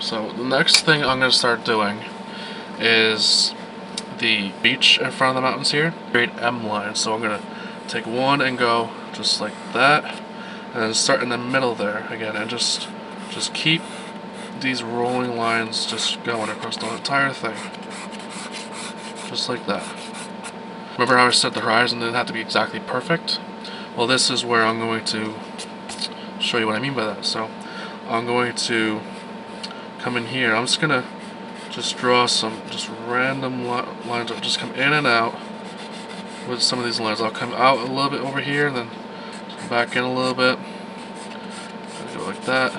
So the next thing I'm going to start doing is the beach in front of the mountains here. Great M line. So I'm going to take one and go just like that, and then start in the middle there again, and just keep these rolling lines just going across the entire thing. Just like that. Remember how I said the horizon didn't have to be exactly perfect? Well, this is where I'm going to show you what I mean by that. So I'm going to come in here. I'm just going to draw some random lines that just come in and out with some of these lines. I'll come out a little bit over here and then come back in a little bit. Go like that.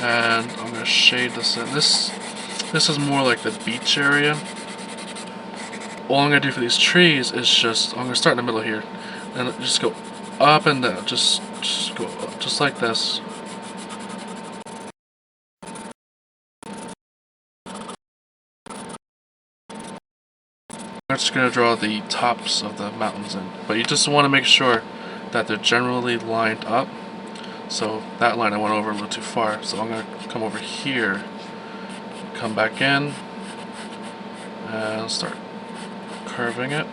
And I'm going to shade this in. This is more like the beach area. All I'm going to do for these trees is I'm going to start in the middle here and just go up and down. Just go up, just like this. I'm just going to draw the tops of the mountains in, but you just want to make sure that they're generally lined up. So that line I went over a little too far, so I'm going to come over here, come back in, and start curving it.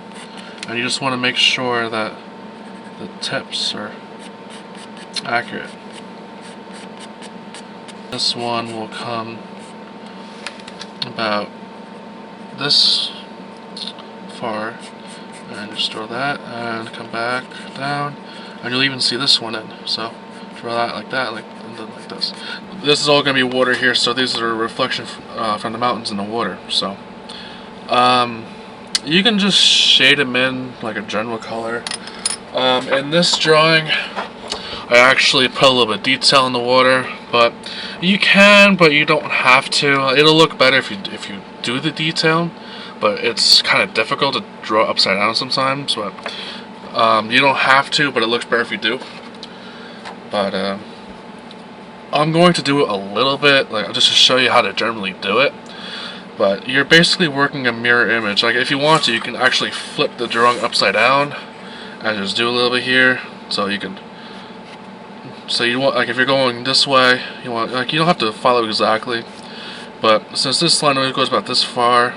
And you just want to make sure that the tips are accurate. This one will come about this far, and just draw that and come back down, and you'll even see this one in. So draw that like that, and then like this. This is all going to be water here, so these are a reflection from the mountains in the water. So you can just shade them in like a general color. In this drawing, I actually put a little bit of detail in the water, but you can, but you don't have to. It'll look better if you do the detail, but it's kind of difficult to draw upside down sometimes. But you don't have to, but it looks better if you do. But I'm going to do it a little bit, like just to show you how to generally do it. But you're basically working a mirror image. Like if you want to, you can actually flip the drawing upside down and just do a little bit here. So you can. So you want, like if you're going this way, you want, like you don't have to follow exactly. But since this line only goes about this far,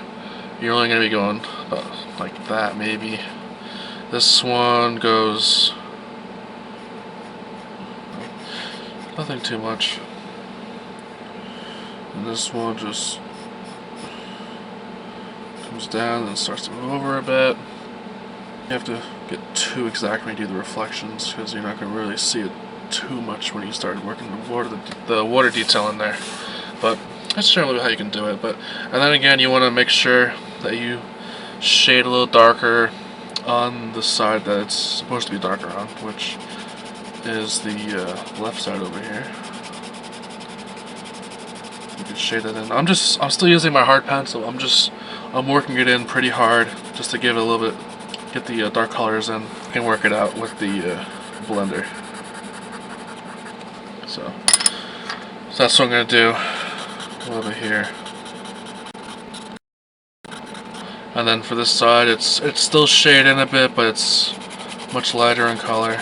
you're only going to be going about like that maybe. This one goes nothing too much. And this one just comes down and starts to move over a bit. You have to get too exact when you do the reflections, because you're not going to really see it too much when you start working the water detail in there. But that's generally how you can do it. And then again, you want to make sure that you shade a little darker on the side that it's supposed to be darker on, which is the left side over here. You can shade that in. I'm still using my hard pencil. I'm working it in pretty hard just to give it a little bit, get the dark colors in. I can work it out with the blender. So that's what I'm gonna do a little bit here. And then for this side, it's still shaded in a bit, but it's much lighter in color.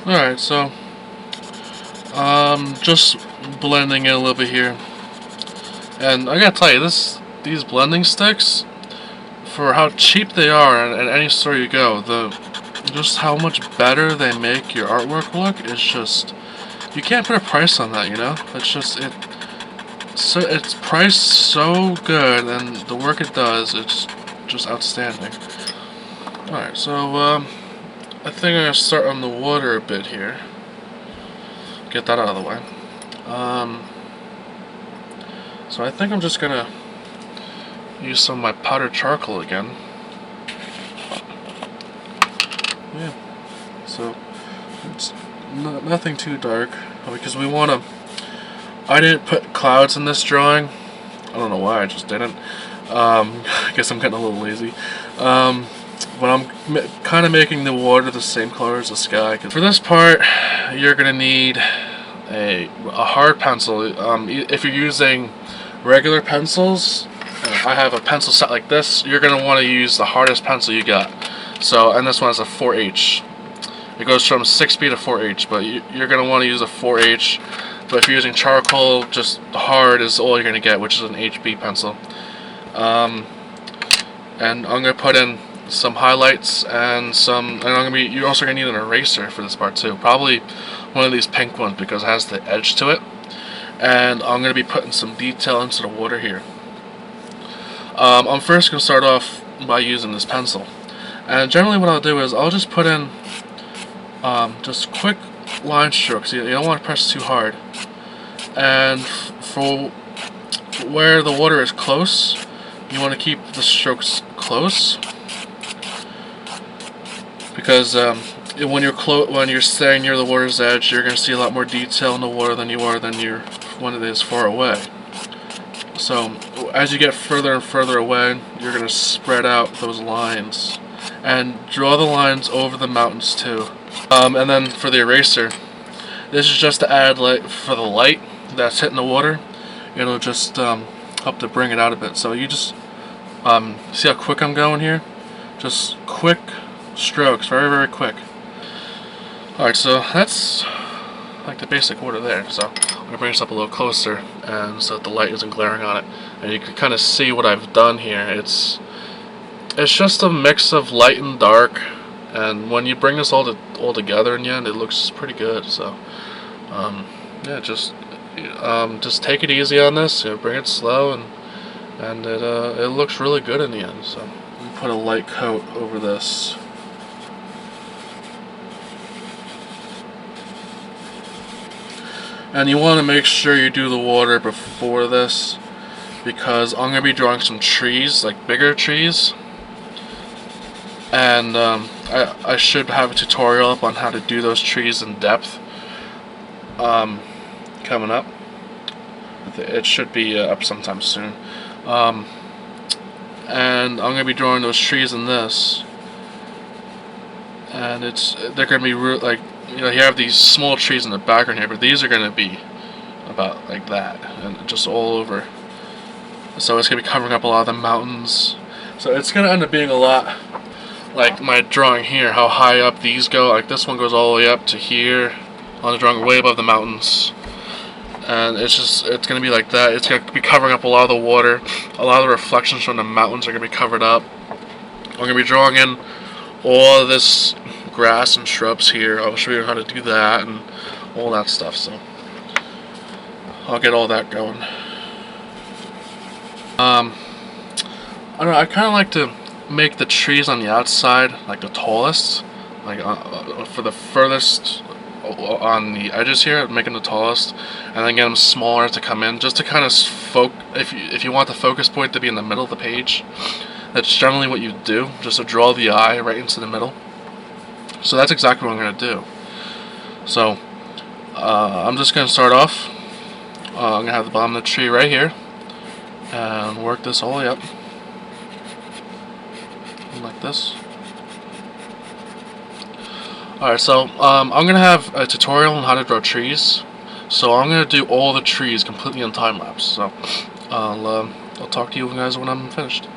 Alright, so just blending it a little bit here. And I gotta tell you, these blending sticks, for how cheap they are in any store you go, just how much better they make your artwork look is just, you can't put a price on that, you know? It's just, it's priced so good, and the work it does, it's just outstanding. Alright, so I think I'm gonna start on the water a bit here. Get that out of the way. So I think I'm just gonna use some of my powdered charcoal again. Yeah. So it's nothing too dark, because we want to. I didn't put clouds in this drawing. I don't know why, I just didn't. I guess I'm getting a little lazy. But I'm kind of making the water the same color as the sky. For this part, you're gonna need a hard pencil. If you're using regular pencils, I have a pencil set like this, you're going to want to use the hardest pencil you got. So, and this one is a 4H. It goes from 6B to 4H, but you're going to want to use a 4H. But if you're using charcoal, just hard is all you're going to get, which is an HB pencil. And I'm going to put in some highlights and you're also going to need an eraser for this part too. Probably one of these pink ones because it has the edge to it. And I'm going to be putting some detail into the water here. I'm first going to start off by using this pencil. And generally what I'll do is I'll just put in just quick line strokes. You don't want to press too hard. And for where the water is close, you want to keep the strokes close. Because when you're staying near the water's edge, you're going to see a lot more detail in the water than you are when it is far away. So as you get further and further away, you're going to spread out those lines and draw the lines over the mountains too. And then for the eraser, this is just to add light for the light that's hitting the water. It'll just help to bring it out a bit. So you just see how quick I'm going here? Just quick strokes, very, very quick. Alright, so that's like the basic order there. So I'm going to bring this up a little closer and so that the light isn't glaring on it. And you can kind of see what I've done here. It's just a mix of light and dark, and when you bring this all together in the end, it looks pretty good. So yeah, just take it easy on this, bring it slow, and it looks really good in the end. So we put a light coat over this. And you want to make sure you do the water before this, because I'm going to be drawing some trees, like bigger trees. And I should have a tutorial up on how to do those trees in depth coming up. It should be up sometime soon. And I'm going to be drawing those trees in this. And they're going to be like, you have these small trees in the background here, but these are going to be about like that, and just all over. So it's going to be covering up a lot of the mountains. So it's going to end up being a lot like my drawing here, how high up these go. Like this one goes all the way up to here on the drawing, way above the mountains. And it's going to be like that. It's going to be covering up a lot of the water. A lot of the reflections from the mountains are going to be covered up. I'm going to be drawing in all of this grass and shrubs here. I'll show you how to do that and all that stuff. So I'll get all that going. I don't know, I kind of like to make the trees on the outside like the tallest, like for the furthest on the edges here, making the tallest, and then get them smaller to come in, just to kind of if you want the focus point to be in the middle of the page. That's generally what you do, just to draw the eye right into the middle. So that's exactly what I'm going to do. So I'm just going to start off. I'm going to have the bottom of the tree right here and work this all the way up like this. Alright, so I'm going to have a tutorial on how to draw trees. So I'm going to do all the trees completely in time lapse. So I'll talk to you guys when I'm finished.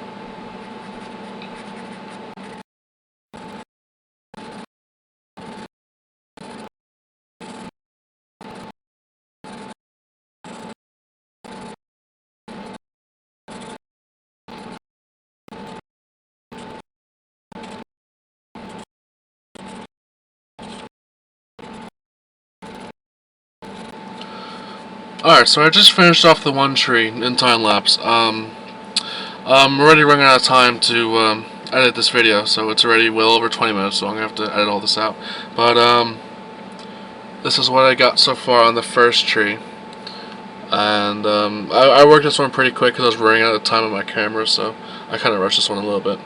Alright, so I just finished off the one tree in time lapse. I'm already running out of time to edit this video, so it's already well over 20 minutes, so I'm going to have to edit all this out. But this is what I got so far on the first tree. And I worked this one pretty quick because I was running out of time on my camera, so I kind of rushed this one a little bit.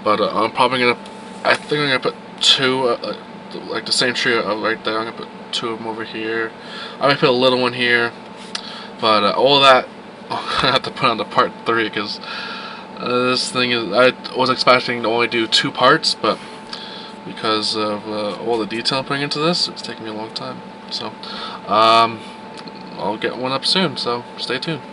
But I'm probably going to, I think I'm going to put two, like the same tree right there. I'm going to put two of them over here. I'm going to put a little one here. But all of that, I'm going to have to put on to part 3 because this thing is, I was expecting to only do 2 parts, but because of all the detail I'm putting into this, it's taking me a long time. So, I'll get one up soon, so stay tuned.